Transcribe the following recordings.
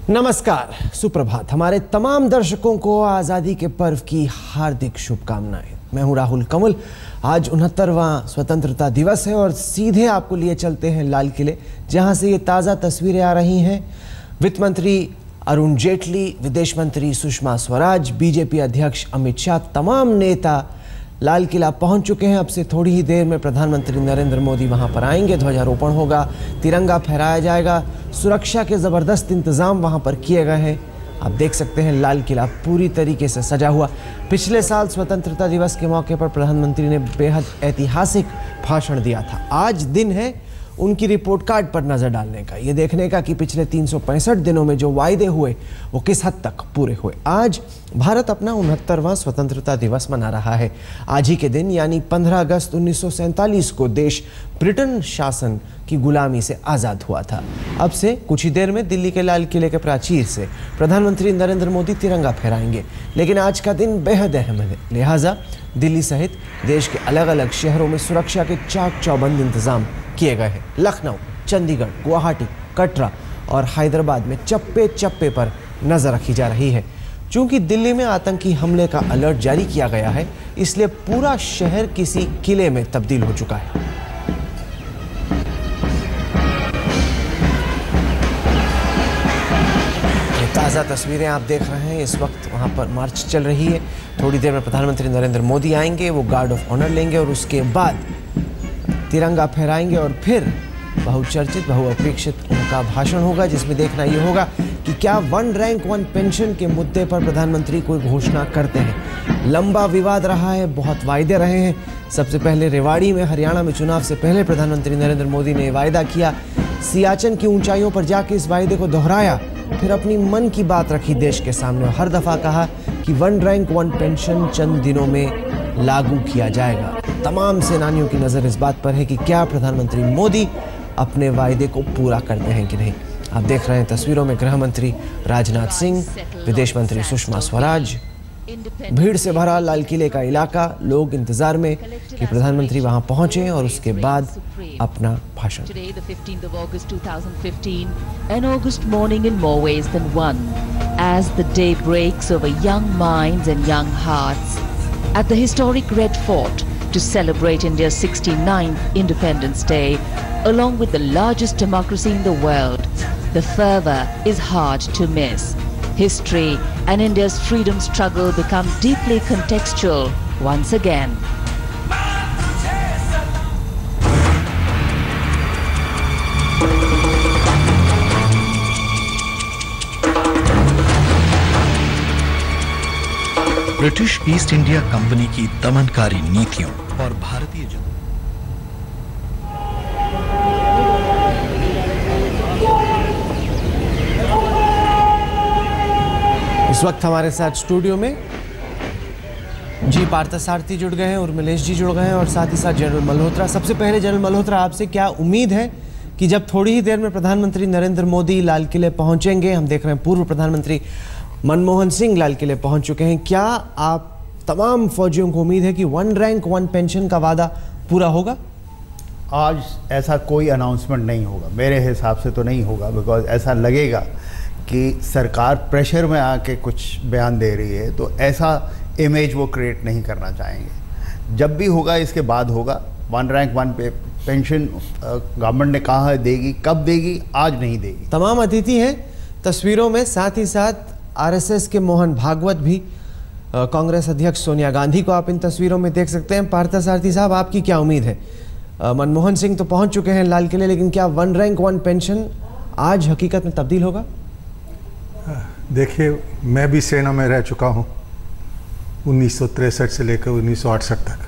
नमस्कार, सुप्रभात। हमारे तमाम दर्शकों को आज़ादी के पर्व की हार्दिक शुभकामनाएं। मैं हूं राहुल कंवल। आज 69वां स्वतंत्रता दिवस है और सीधे आपको लिए चलते हैं लाल किले, जहां से ये ताज़ा तस्वीरें आ रही हैं। वित्त मंत्री अरुण जेटली, विदेश मंत्री सुषमा स्वराज, बीजेपी अध्यक्ष अमित शाह, तमाम नेता लाल किला पहुंच चुके हैं। अब से थोड़ी ही देर में प्रधानमंत्री नरेंद्र मोदी वहां पर आएंगे, ध्वजारोपण होगा, तिरंगा फहराया जाएगा। सुरक्षा के ज़बरदस्त इंतज़ाम वहां पर किए गए हैं। आप देख सकते हैं लाल किला पूरी तरीके से सजा हुआ। पिछले साल स्वतंत्रता दिवस के मौके पर प्रधानमंत्री ने बेहद ऐतिहासिक भाषण दिया था। आज दिन है उनकी रिपोर्ट कार्ड पर नज़र डालने का, ये देखने का कि पिछले 365 दिनों में जो वायदे हुए वो किस हद तक पूरे हुए। आज भारत अपना 69वां स्वतंत्रता दिवस मना रहा है। आज ही के दिन यानी 15 अगस्त 1947 को देश ब्रिटेन शासन की गुलामी से आज़ाद हुआ था। अब से कुछ ही देर में दिल्ली के लाल किले के प्राचीर से प्रधानमंत्री नरेंद्र मोदी तिरंगा फहराएंगे। लेकिन आज का दिन बेहद अहम है, लिहाजा दिल्ली सहित देश के अलग अलग शहरों में सुरक्षा के चाक चौबंद इंतजाम किए गए हैं। लखनऊ, चंडीगढ़, गुवाहाटी, कटरा और हैदराबाद में चप्पे चप्पे पर नजर रखी जा रही है। चूंकि दिल्ली में आतंकी हमले का अलर्ट जारी किया गया है, इसलिए पूरा शहर किसी किले में तब्दील हो चुका है। ताज़ा तस्वीरें आप देख रहे हैं। इस वक्त वहां पर मार्च चल रही है। थोड़ी देर में प्रधानमंत्री नरेंद्र मोदी आएंगे, वो गार्ड ऑफ ऑनर लेंगे और उसके बाद तिरंगा फहराएंगे और फिर बहुचर्चित, बहुअपेक्षित उनका भाषण होगा, जिसमें देखना ये होगा कि क्या वन रैंक वन पेंशन के मुद्दे पर प्रधानमंत्री कोई घोषणा करते हैं। लंबा विवाद रहा है, बहुत वायदे रहे हैं। सबसे पहले रेवाड़ी में, हरियाणा में चुनाव से पहले प्रधानमंत्री नरेंद्र मोदी ने वायदा किया, सियाचिन की ऊंचाइयों पर जाके इस वायदे को दोहराया, फिर अपनी मन की बात रखी देश के सामने। हर दफा कहा कि वन रैंक वन पेंशन चंद दिनों में लागू किया जाएगा। तमाम सेनानियों की नज़र इस बात पर है कि क्या प्रधानमंत्री मोदी अपने वायदे को पूरा करते हैं कि नहीं। आप देख रहे हैं तस्वीरों में गृह मंत्री राजनाथ सिंह, विदेश मंत्री सुषमा स्वराज, भीड़ से भरा लाल किले का इलाका, लोग इंतजार में कि प्रधानमंत्री वहां पहुंचे और उसके बाद अपना भाषण। Today, the 15th of August 2015, an August morning in more ways than one, as the day breaks over young minds and young hearts at the historic Red Fort to celebrate India's 69th Independence Day, along with the largest democracy in the world. The fervor is hard to miss. History and India's freedom struggle become deeply contextual once again. British east India company की दमनकारी नीतियों और भारतीय इस वक्त हमारे साथ studio में जी पार्थसारथी जुड़ गए हैं, उर्मिलेश जी जुड़ गए हैं और साथ ही साथ जनरल मल्होत्रा। सबसे पहले जनरल मल्होत्रा, आपसे क्या उम्मीद है कि जब थोड़ी ही देर में प्रधानमंत्री नरेंद्र मोदी लाल किले पहुंचेंगे, हम देख रहे हैं पूर्व प्रधानमंत्री मनमोहन सिंह लाल किले पहुंच चुके हैं, क्या आप तमाम फौजियों को उम्मीद है कि वन रैंक वन पेंशन का वादा पूरा होगा? आज ऐसा कोई अनाउंसमेंट नहीं होगा, मेरे हिसाब से तो नहीं होगा, बिकॉज ऐसा लगेगा कि सरकार प्रेशर में आके कुछ बयान दे रही है, तो ऐसा इमेज वो क्रिएट नहीं करना चाहेंगे। जब भी होगा इसके बाद होगा। One rank one pension government ने कहा है देगी, कब देगी, आज नहीं देगी। तमाम अतिथि हैं तस्वीरों में, साथ ही साथ आरएसएस के मोहन भागवत भी, कांग्रेस अध्यक्ष सोनिया गांधी को आप इन तस्वीरों में देख सकते हैं। पार्थसारथी साहब, आपकी क्या उम्मीद है? मनमोहन सिंह तो पहुंच चुके हैं लाल किले, लेकिन क्या वन रैंक वन पेंशन आज हकीकत में तब्दील होगा? देखिए, मैं भी सेना में रह चुका हूं 1963 से लेकर 1968 तक।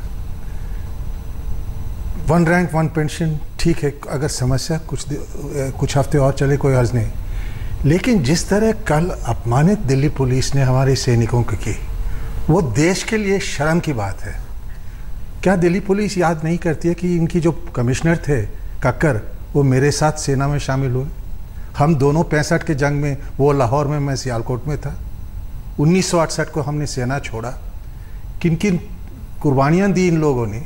वन रैंक वन पेंशन ठीक है, अगर समस्या कुछ हफ्ते और चले कोई हर्ज नहीं, लेकिन जिस तरह कल अपमानित दिल्ली पुलिस ने हमारे सैनिकों को की, वो देश के लिए शर्म की बात है। क्या दिल्ली पुलिस याद नहीं करती है कि इनकी जो कमिश्नर थे कक्कर, वो मेरे साथ सेना में शामिल हुए? हम दोनों 65 के जंग में, वो लाहौर में, मैं सियालकोट में था। 1968 को हमने सेना छोड़ा। किन किन कुर्बानियाँ दी इन लोगों ने।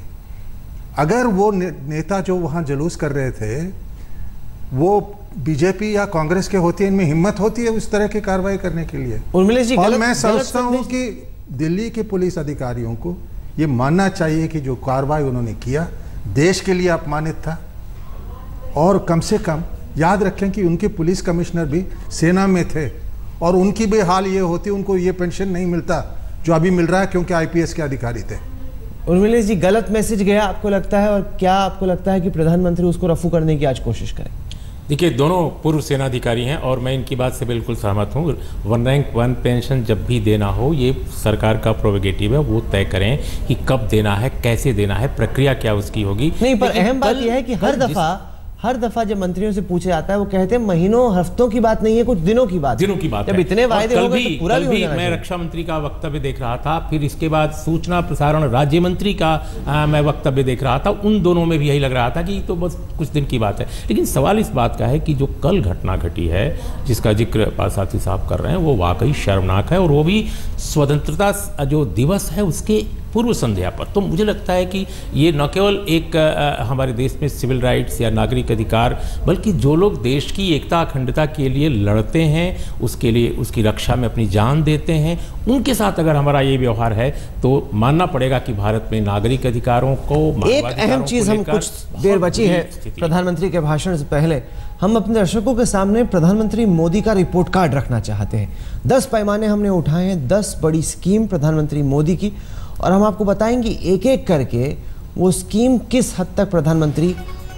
अगर वो नेता जो वहाँ जुलूस कर रहे थे वो बीजेपी या कांग्रेस के होती है, इनमें हिम्मत होती है उस तरह की कार्रवाई करने के लिए? उर्मिलेश जी, और मैं समझता हूँ कि दिल्ली के पुलिस अधिकारियों को ये मानना चाहिए कि जो कार्रवाई उन्होंने किया देश के लिए अपमानित था। और कम से कम याद रखें कि उनके पुलिस कमिश्नर भी सेना में थे और उनकी भी हाल ये होती, उनको ये पेंशन नहीं मिलता जो अभी मिल रहा है, क्योंकि आईपीएस के अधिकारी थे। उर्मिलेश जी, गलत मैसेज गया आपको लगता है, और क्या आपको लगता है कि प्रधानमंत्री उसको रफू करने की आज कोशिश करें? देखिए, दोनों पूर्व सेनाधिकारी हैं और मैं इनकी बात से बिल्कुल सहमत हूँ। 1 रैंक 1 पेंशन जब भी देना हो, ये सरकार का प्रोविगेटिव है, वो तय करें कि कब देना है, कैसे देना है, प्रक्रिया क्या उसकी होगी। नहीं, पर अहम बात यह है कि हर दफा जब मंत्रियों से पूछा जाता है वो कहते हैं महीनों हफ्तों की बात नहीं है, कुछ दिनों की बात जब इतने वायदे हो गए तो पूरा भी हो जाना चाहिए। मैं रक्षा मंत्री का वक्तव्य देख रहा था, फिर इसके बाद सूचना प्रसारण राज्य मंत्री का मैं वक्तव्य देख रहा था। उन दोनों में भी यही लग रहा था कि तो बस कुछ दिन की बात है। लेकिन सवाल इस बात का है कि जो कल घटना घटी है जिसका जिक्र पासाथी साहब कर रहे हैं, वो वाकई शर्मनाक है, और वो भी स्वतंत्रता जो दिवस है उसके पूर्व संध्या पर। तो मुझे लगता है कि ये न केवल एक हमारे देश में सिविल राइट्स या नागरिक अधिकार, बल्कि जो लोग देश की एकता अखंडता के लिए लड़ते हैं, उसके लिए उसकी रक्षा में अपनी जान देते हैं, उनके साथ अगर हमारा ये व्यवहार है तो मानना पड़ेगा कि भारत में नागरिक अधिकारों को, एक अहम चीज, हम कुछ देर बची है प्रधानमंत्री के भाषण से पहले, हम अपने दर्शकों के सामने प्रधानमंत्री मोदी का रिपोर्ट कार्ड रखना चाहते हैं। 10 पैमाने हमने उठाए हैं, 10 बड़ी स्कीम प्रधानमंत्री मोदी की, और हम आपको बताएंगे एक एक करके वो स्कीम किस हद तक प्रधानमंत्री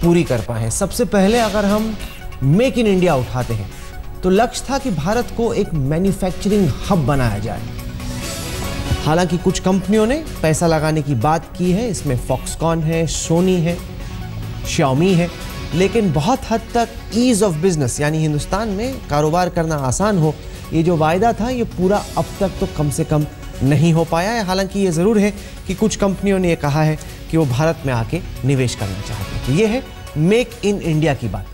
पूरी कर पाए। सबसे पहले अगर हम मेक इन इंडिया उठाते हैं तो लक्ष्य था कि भारत को एक मैन्युफैक्चरिंग हब बनाया जाए। हालांकि कुछ कंपनियों ने पैसा लगाने की बात की है, इसमें फॉक्सकॉन है, सोनी है, श्याओमी है, लेकिन बहुत हद तक ईज ऑफ बिजनेस यानी हिंदुस्तान में कारोबार करना आसान हो, ये जो वायदा था ये पूरा अब तक तो कम से कम नहीं हो पाया है। हालांकि ये ज़रूर है कि कुछ कंपनियों ने ये कहा है कि वो भारत में आके निवेश करना चाहते हैं। तो ये है मेक इन इंडिया की बात।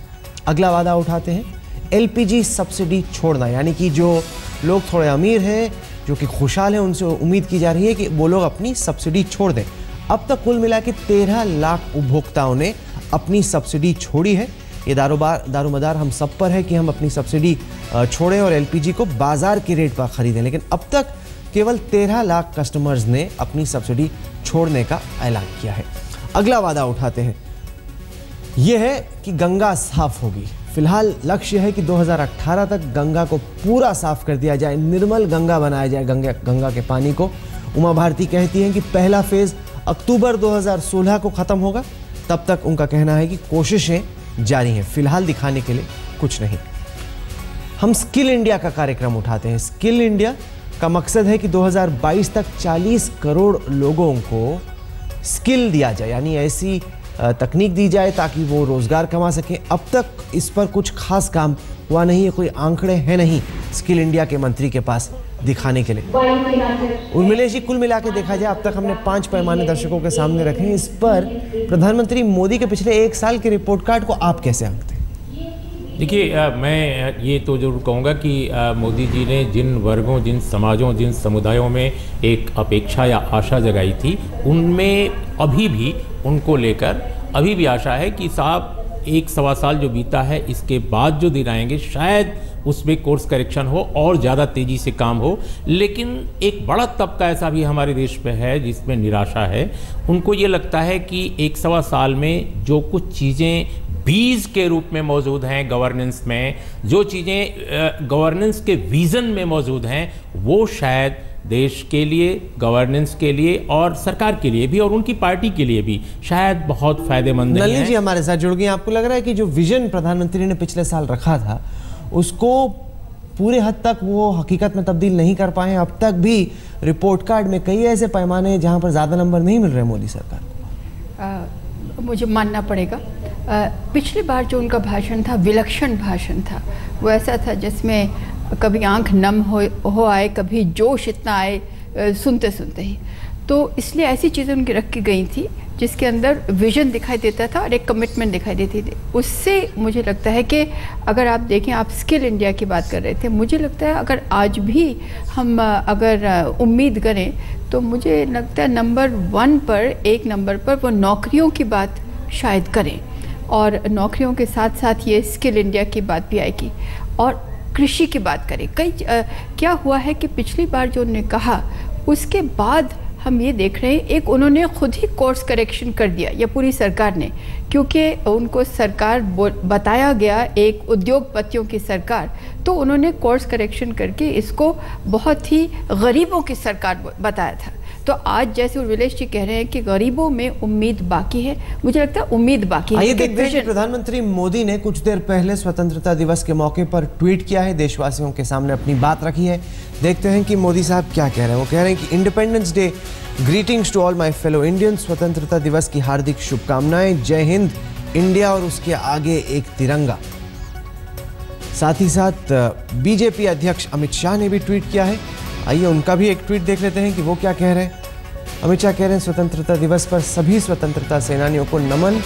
अगला वादा उठाते हैं एलपीजी सब्सिडी छोड़ना, यानी कि जो लोग थोड़े अमीर हैं, जो कि खुशहाल हैं, उनसे उम्मीद की जा रही है कि वो लोग अपनी सब्सिडी छोड़ दें। अब तक कुल मिला के 13 लाख उपभोक्ताओं ने अपनी सब्सिडी छोड़ी है। ये दारोमदार हम सब पर है कि हम अपनी सब्सिडी छोड़ें और एलपीजी को बाजार के रेट पर खरीदें, लेकिन अब तक केवल 13 लाख कस्टमर्स ने अपनी सब्सिडी छोड़ने का ऐलान किया है। अगला वादा उठाते हैं, यह है कि गंगा साफ होगी। फिलहाल लक्ष्य है कि 2018 तक गंगा को पूरा साफ कर दिया जाए, निर्मल गंगा बनाया जाए गंगा के पानी को। उमा भारती कहती हैं कि पहला फेज अक्टूबर 2016 को खत्म होगा, तब तक उनका कहना है कि कोशिशें जारी हैं, फिलहाल दिखाने के लिए कुछ नहीं। हम स्किल इंडिया का कार्यक्रम उठाते हैं। स्किल इंडिया का मकसद है कि 2022 तक 40 करोड़ लोगों को स्किल दिया जाए, यानी ऐसी तकनीक दी जाए ताकि वो रोजगार कमा सकें। अब तक इस पर कुछ खास काम हुआ नहीं है, कोई आंकड़े हैं नहीं स्किल इंडिया के मंत्री के पास दिखाने के लिए। उर्मिलेश जी, कुल मिला के देखा जाए अब तक हमने 5 पैमाने दर्शकों के सामने रखे हैं। इस पर प्रधानमंत्री मोदी के पिछले 1 साल के रिपोर्ट कार्ड को आप कैसे आंकते हैं? देखिए, मैं ये तो जरूर कहूँगा कि मोदी जी ने जिन वर्गों, जिन समाजों, जिन समुदायों में एक अपेक्षा या आशा जगाई थी, उनमें अभी भी उनको लेकर अभी भी आशा है कि साहब 1-1.25 साल जो बीता है, इसके बाद जो दिन आएंगे शायद उसमें कोर्स करेक्शन हो और ज़्यादा तेज़ी से काम हो। लेकिन एक बड़ा तबका ऐसा भी हमारे देश में है जिसमें निराशा है। उनको ये लगता है कि 1-1.25 साल में जो कुछ चीज़ें बीज के रूप में मौजूद हैं गवर्नेंस में, जो चीज़ें गवर्नेंस के विज़न में मौजूद हैं, वो शायद देश के लिए, गवर्नेंस के लिए और सरकार के लिए भी और उनकी पार्टी के लिए भी शायद बहुत फायदेमंद नहीं है। नलिनी जी हमारे साथ जुड़ गई। आपको लग रहा है कि जो विजन प्रधानमंत्री ने पिछले साल रखा था उसको पूरे हद तक वो हकीकत में तब्दील नहीं कर पाए? अब तक भी रिपोर्ट कार्ड में कई ऐसे पैमाने हैं जहाँ पर ज़्यादा नंबर नहीं मिल रहे मोदी सरकार को। मुझे मानना पड़ेगा, पिछली बार जो उनका भाषण था विलक्षण भाषण था। वो ऐसा था जिसमें कभी आंख नम हो आए, कभी जोश इतना आए सुनते सुनते ही। तो इसलिए ऐसी चीज़ें उनकी रखी गई थी जिसके अंदर विजन दिखाई देता था और एक कमिटमेंट दिखाई देती थी। उससे मुझे लगता है कि अगर आप देखें, आप स्किल इंडिया की बात कर रहे थे, मुझे लगता है अगर आज भी हम अगर उम्मीद करें तो मुझे लगता है नंबर 1 पर, 1 नंबर पर वो नौकरियों की बात शायद करें। और नौकरियों के साथ साथ ये स्किल इंडिया की बात भी आएगी। और कृषि की बात करें, क्या हुआ है कि पिछली बार जो उन्होंने कहा उसके बाद हम ये देख रहे हैं, एक उन्होंने खुद ही कोर्स करेक्शन कर दिया, या पूरी सरकार ने, क्योंकि उनको सरकार बताया गया एक उद्योगपतियों की सरकार, तो उन्होंने कोर्स करेक्शन करके इसको बहुत ही गरीबों की सरकार बताया था। तो आज जैसे उर्विलेश जी कह रहे हैं कि गरीबों में उम्मीद बाकी है, मुझे लगता है उम्मीद बाकी है। आइए देखते हैं कि प्रधानमंत्री मोदी ने कुछ देर पहले स्वतंत्रता दिवस के मौके पर ट्वीट किया है, देशवासियों के सामने अपनी बात रखी है। देखते हैं कि मोदी साहब क्या कह रहे हैं। वो कह रहे हैं कि independence day greetings to all my fellow Indians, स्वतंत्रता दिवस की हार्दिक शुभकामनाएं, जय हिंद, इंडिया और उसके आगे एक तिरंगा। साथ ही साथ बीजेपी अध्यक्ष अमित शाह ने भी ट्वीट किया है। आइए उनका भी एक ट्वीट देख लेते हैं कि वो क्या कह रहे हैं। अमित शाह कह रहे हैं, स्वतंत्रता दिवस पर सभी स्वतंत्रता सेनानियों को नमन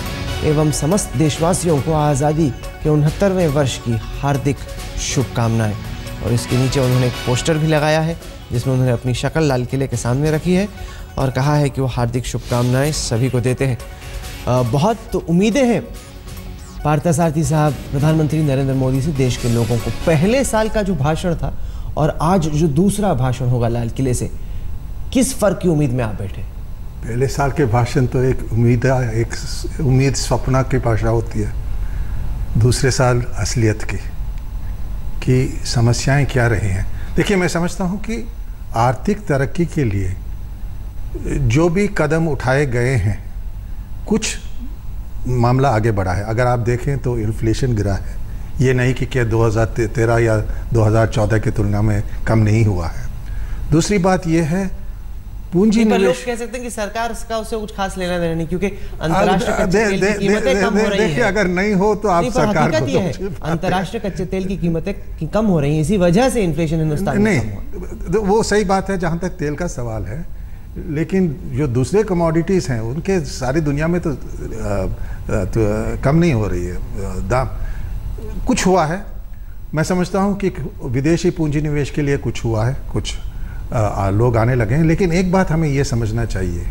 एवं समस्त देशवासियों को आज़ादी के 69वें वर्ष की हार्दिक शुभकामनाएं। और इसके नीचे उन्होंने एक पोस्टर भी लगाया है जिसमें उन्होंने अपनी शक्ल लाल किले के सामने रखी है और कहा है कि वो हार्दिक शुभकामनाएं सभी को देते हैं। बहुत उम्मीदें हैं पार्थसारथी साहब प्रधानमंत्री नरेंद्र मोदी से देश के लोगों को। पहले साल का जो भाषण था और आज जो दूसरा भाषण होगा लाल किले से, किस फर्क की उम्मीद में आप बैठे? पहले साल के भाषण तो एक उम्मीद स्वप्न की भाषा होती है, दूसरे साल असलियत की समस्याएं क्या रही हैं। देखिए, मैं समझता हूं कि आर्थिक तरक्की के लिए जो भी कदम उठाए गए हैं, कुछ मामला आगे बढ़ा है। अगर आप देखें तो इन्फ्लेशन गिरा है, ये नहीं कि क्या 2013 या 2014 की तुलना में कम नहीं हुआ है। दूसरी बात ये है पूंजी निवेश। लोग कह सकते हैं कि सरकार का उससे कुछ खास लेना देना नहीं, क्योंकि अंतर्राष्ट्रीय कच्चे तेल की कीमतें कम हो रही हैं। देखिए, अगर नहीं हो तो आप सरकार को ये है, अंतर्राष्ट्रीय कच्चे तेल की कीमतें कम हो रही हैं, इसी वजह से इन्फ्लेशन हिंदुस्तान में कम हुआ। वो सही बात है जहाँ तक तेल का सवाल है, लेकिन जो दूसरे कमोडिटीज़ हैं उनके सारी दुनिया में तो कम नहीं हो रही है दाम। कुछ हुआ है, मैं समझता हूँ कि विदेशी पूंजी निवेश के लिए कुछ हुआ है, कुछ लोग आने लगे हैं। लेकिन एक बात हमें ये समझना चाहिए,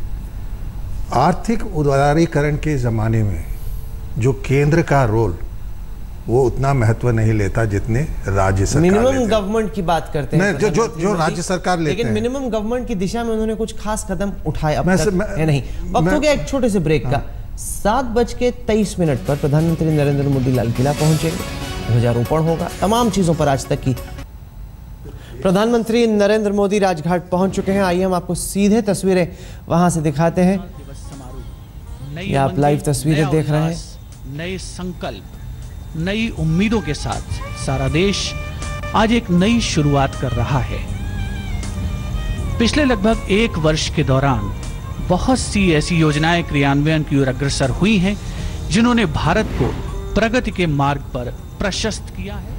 आर्थिक उदारीकरण के ज़माने में जो केंद्र का रोल वो उतना महत्व नहीं लेता जितने राज्य सरकार मिनिमम गवर्नमेंट की बात करते हैं जो राज्य सरकार लेते हैं। लेकिन मिनिमम गवर्नमेंट की दिशा में उन्होंने कुछ खास कदम उठाए अब तक है नहीं। वक्त हो गया एक छोटे से ब्रेक का। 7:23 पर प्रधानमंत्री नरेंद्र मोदी लाल किला पहुंचेंगे, ध्वजारोपण होगा, तमाम चीजों पर आज तक की। प्रधानमंत्री नरेंद्र मोदी राजघाट पहुंच चुके हैं। आइए हम आपको सीधे तस्वीरें वहां से दिखाते हैं। ये आप लाइव तस्वीरें देख रहे हैं। नए संकल्प, नई उम्मीदों के साथ सारा देश आज एक नई शुरुआत कर रहा है। पिछले लगभग 1 वर्ष के दौरान बहुत सी ऐसी योजनाएं क्रियान्वयन की ओर अग्रसर हुई हैं जिन्होंने भारत को प्रगति के मार्ग पर प्रशस्त किया है।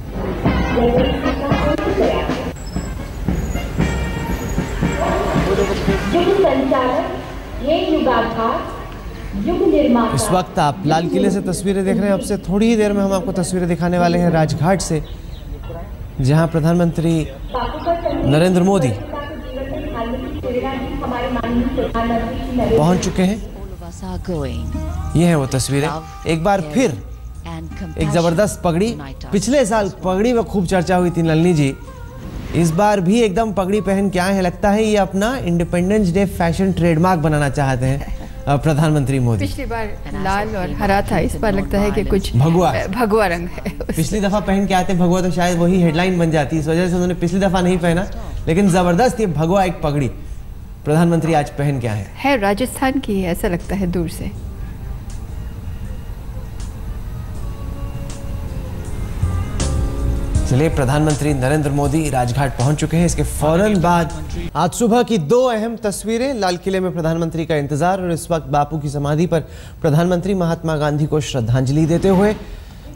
इस वक्त आप लाल किले से तस्वीरें देख रहे हैं। अब से थोड़ी ही देर में हम आपको तस्वीरें दिखाने वाले हैं राजघाट से, जहां प्रधानमंत्री नरेंद्र मोदी पहुंच चुके हैं। ये है वो तस्वीरें। एक बार फिर एक जबरदस्त पगड़ी। पिछले साल पगड़ी में खूब चर्चा हुई थी नलिनी जी, इस बार भी एकदम पगड़ी पहन के आए हैं। लगता है ये अपना इंडिपेंडेंस डे फैशन ट्रेडमार्क बनाना चाहते हैं प्रधानमंत्री मोदी। पिछली बार लाल और हरा था, इस बार लगता है कि कुछ भगवा रंग है। पिछली दफा पहन के आते भगवा तो शायद वही हेडलाइन बन जाती, इस वजह से उन्होंने पिछली दफा नहीं पहना। लेकिन जबरदस्त ये भगवा एक पगड़ी प्रधानमंत्री आज पहन के आए है। राजस्थान की है, ऐसा लगता है दूर से। चलिए, प्रधानमंत्री नरेंद्र मोदी राजघाट पहुंच चुके हैं। इसके फौरन बाद आज सुबह की 2 अहम तस्वीरें। लाल किले में प्रधानमंत्री का इंतजार और इस वक्त बापू की समाधि पर प्रधानमंत्री महात्मा गांधी को श्रद्धांजलि देते हुए।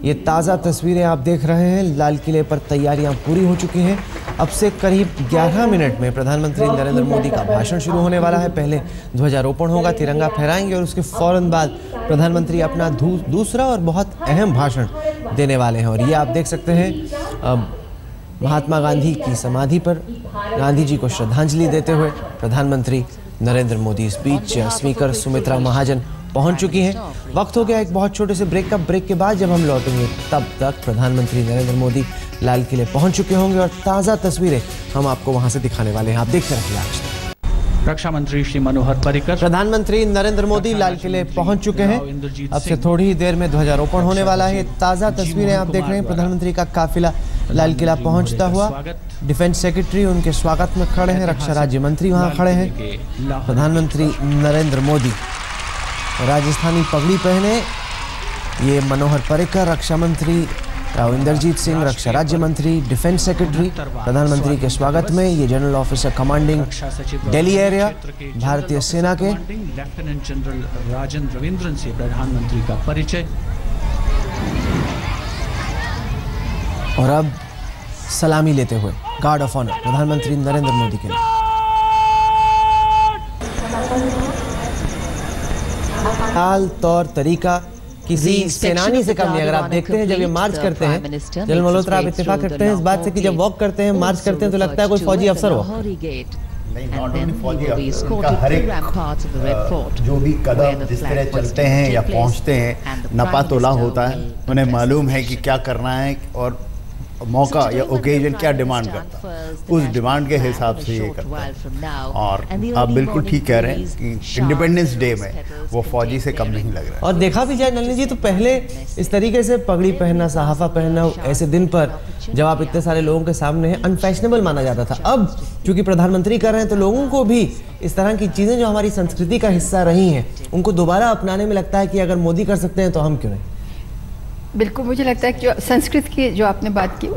ये ताज़ा तस्वीरें आप देख रहे हैं। लाल किले पर तैयारियां पूरी हो चुकी हैं। अब से करीब 11 मिनट में प्रधानमंत्री नरेंद्र मोदी का भाषण शुरू होने वाला है। पहले ध्वजारोपण होगा, तिरंगा फहराएंगे और उसके फौरन बाद प्रधानमंत्री अपना दूसरा और बहुत अहम भाषण देने वाले हैं। और ये आप देख सकते हैं महात्मा गांधी की समाधि पर गांधी जी को श्रद्धांजलि देते हुए प्रधानमंत्री नरेंद्र मोदी। इस बीच स्पीकर सुमित्रा महाजन पहुंच चुकी हैं। वक्त हो गया एक बहुत छोटे से ब्रेक का। ब्रेक के बाद जब हम लौटेंगे तब तक प्रधानमंत्री नरेंद्र मोदी लाल किले पहुंच चुके होंगे और ताज़ा तस्वीरें हम आपको वहां से दिखाने वाले हैं। आप देखते रहिए आज तक। रक्षा मंत्री श्री मनोहर पर्रिकर, प्रधानमंत्री नरेंद्र मोदी लाल किले पहुंच चुके हैं। अब से थोड़ी ही देर में ध्वजारोपण होने वाला है। ताज़ा तस्वीरें आप देख रहे हैं। प्रधानमंत्री का काफिला लाल किला पहुंचता हुआ। डिफेंस सेक्रेटरी उनके स्वागत में खड़े हैं। रक्षा राज्य मंत्री वहां खड़े हैं। प्रधानमंत्री नरेंद्र मोदी राजस्थानी पगड़ी पहने, ये मनोहर पर्रिकर रक्षा मंत्री, राव इंद्रजीत सिंह रक्षा राज्य मंत्री, डिफेंस सेक्रेटरी। प्रधानमंत्री के स्वागत में ये general officer commanding Delhi area भारतीय सेना के लेफ्टिनेंट जनरल राजन रविंद्रन से प्रधानमंत्री का परिचय। और अब सलामी लेते हुए गार्ड ऑफ ऑनर प्रधानमंत्री नरेंद्र मोदी के लिए। हाल तौर तरीका किसी सेनानी से कम नहीं। अगर आप देखते हैं जब ये मार्च करते हैं, जनरल मल्होत्रा आप इत्तेफाक करते हैं इस बात से कि जब वॉक करते हैं, मार्च करते हैं तो लगता है कोई फौजी अफसर हो। जो भी कदम जिस तरह चलते हैं या पहुंचते हैं, नपा तोला होता है। उन्हें मालूम है कि क्या करना है और मौका या ओकेजन क्या डिमांड करता है, उस डिमांड के हिसाब से ये करता है। और आप बिल्कुल ठीक कह रहे हैं कि इंडिपेंडेंस डे में वो फौजी से कम नहीं लग रहा है। और देखा भी जाए नलिनी जी तो पहले इस तरीके से पगड़ी पहनना, सहाफा पहनना ऐसे दिन पर जब आप इतने सारे लोगों के सामने हैं अनफैशनेबल माना जाता था। अब चूंकि प्रधानमंत्री कर रहे हैं तो लोगों को भी इस तरह की चीज़ें जो हमारी संस्कृति का हिस्सा रही हैं उनको दोबारा अपनाने में लगता है कि अगर मोदी कर सकते हैं तो हम क्यों नहीं। बिल्कुल, मुझे लगता है कि जो संस्कृत की जो आपने बात की,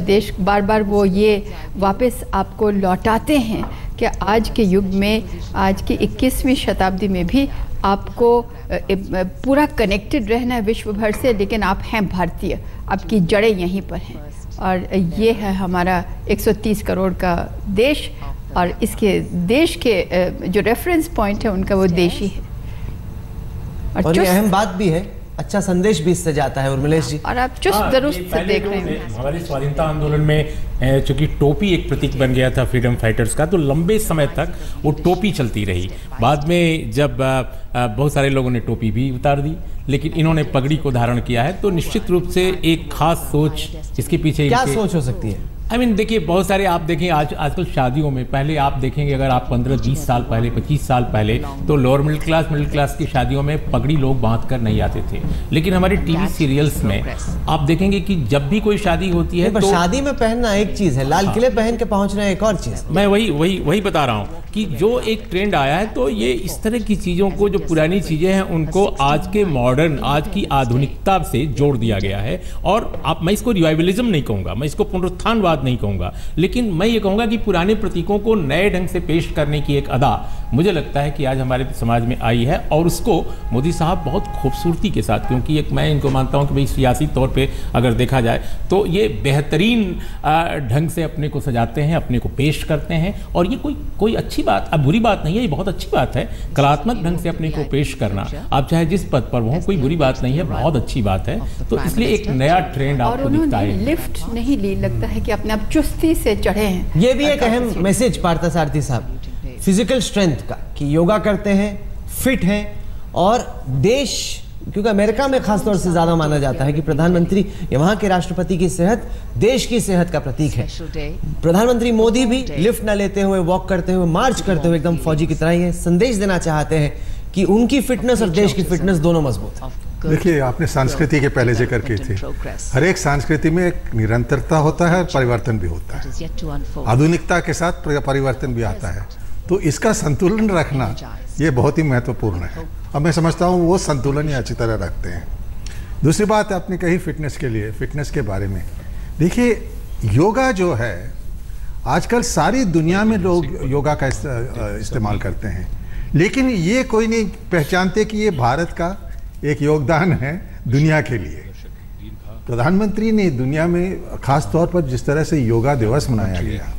देश बार बार वो ये वापस आपको लौटाते हैं कि आज के युग में, आज की 21वीं शताब्दी में भी आपको पूरा कनेक्टेड रहना है विश्व भर से, लेकिन आप हैं भारतीय, आपकी जड़ें यहीं पर हैं। और ये है हमारा 130 करोड़ का देश, और इसके देश के जो रेफरेंस पॉइंट है उनका वो देश ही है। और ये अहम बात भी है, अच्छा संदेश भी इससे जाता है। उर्मिलेश जी, और आप चुस्त दुरुस्त से देख रहे हैं। हमारे स्वाधीनता आंदोलन में चूंकि टोपी एक प्रतीक बन गया था फ्रीडम फाइटर्स का, तो लंबे समय तक वो टोपी चलती रही। बाद में जब बहुत सारे लोगों ने टोपी भी उतार दी, लेकिन इन्होंने पगड़ी को धारण किया है। तो निश्चित रूप से एक खास सोच इसके पीछे क्या सोच हो सकती है? देखिए बहुत सारे आप देखें आजकल शादियों में, पहले आप देखेंगे अगर आप 15-20 साल पहले, 25 साल पहले, तो लोअर मिडिल क्लास की शादियों में पगड़ी लोग बांध कर नहीं आते थे। लेकिन हमारे टीवी सीरियल्स में आप देखेंगे कि जब भी कोई शादी होती है तो शादी में पहनना एक चीज है, लाल किले पहन के पहुंचना एक और चीज। मैं वही बता रहा हूँ कि जो एक ट्रेंड आया है, तो ये इस तरह की चीज़ों को, जो पुरानी चीज़ें हैं उनको आज के मॉडर्न, आज की आधुनिकता से जोड़ दिया गया है। और मैं इसको रिवाइवलिज्म नहीं कहूँगा, मैं इसको पुनरुत्थानवाद नहीं कहूँगा, लेकिन मैं ये कहूँगा कि पुराने प्रतीकों को नए ढंग से पेश करने की एक अदा मुझे लगता है कि आज हमारे समाज में आई है। और उसको मोदी साहब बहुत खूबसूरती के साथ, क्योंकि एक मैं इनको मानता हूँ कि भाई सियासी तौर पर अगर देखा जाए तो ये बेहतरीन ढंग से अपने को सजाते हैं, अपने को पेश करते हैं। और ये कोई अच्छी बात, अब बुरी बात नहीं है, ये बहुत अच्छी बात है। कलात्मक ढंग से अपने को पेश करना, आप चाहे जिस पद पर हो, कोई बुरी बात नहीं है, बहुत अच्छी बात है। तो इसलिए एक नया ट्रेंड आपको दिखता है। लिफ्ट नहीं ली, लगता है कि अपने आप चुस्ती से चढ़े हैं। ये भी एक अहम मैसेज पार्था सारथी साहब, फिजिकल स्ट्रेंथ का, कि योगा करते हैं, फिट हैं। और देश, क्योंकि अमेरिका में खासतौर से ज्यादा माना जाता है कि प्रधानमंत्री या वहां के राष्ट्रपति की सेहत देश की सेहत का प्रतीक है। प्रधानमंत्री मोदी भी लिफ्ट न लेते हुए, वॉक करते हुए, मार्च करते हुए एकदम फौजी की तरह ये संदेश देना चाहते हैं कि उनकी फिटनेस और देश की फिटनेस दोनों मजबूत है। देखिए, आपने संस्कृति के पहले जिक्र किए थे। हर एक संस्कृति में एक निरंतरता होता है, परिवर्तन भी होता है। आधुनिकता के साथ परिवर्तन भी आता है, तो इसका संतुलन रखना ये बहुत ही महत्वपूर्ण है। अब मैं समझता हूँ वो संतुलन ही अच्छी तरह रखते हैं। दूसरी बात आपने कही फिटनेस के लिए, फिटनेस के बारे में देखिए, योगा जो है आजकल सारी दुनिया में लोग योगा का इस्तेमाल करते हैं, लेकिन ये कोई नहीं पहचानते कि ये भारत का एक योगदान है दुनिया के लिए। प्रधानमंत्री ने दुनिया में खास तौर पर जिस तरह से योगा दिवस मनाया गया,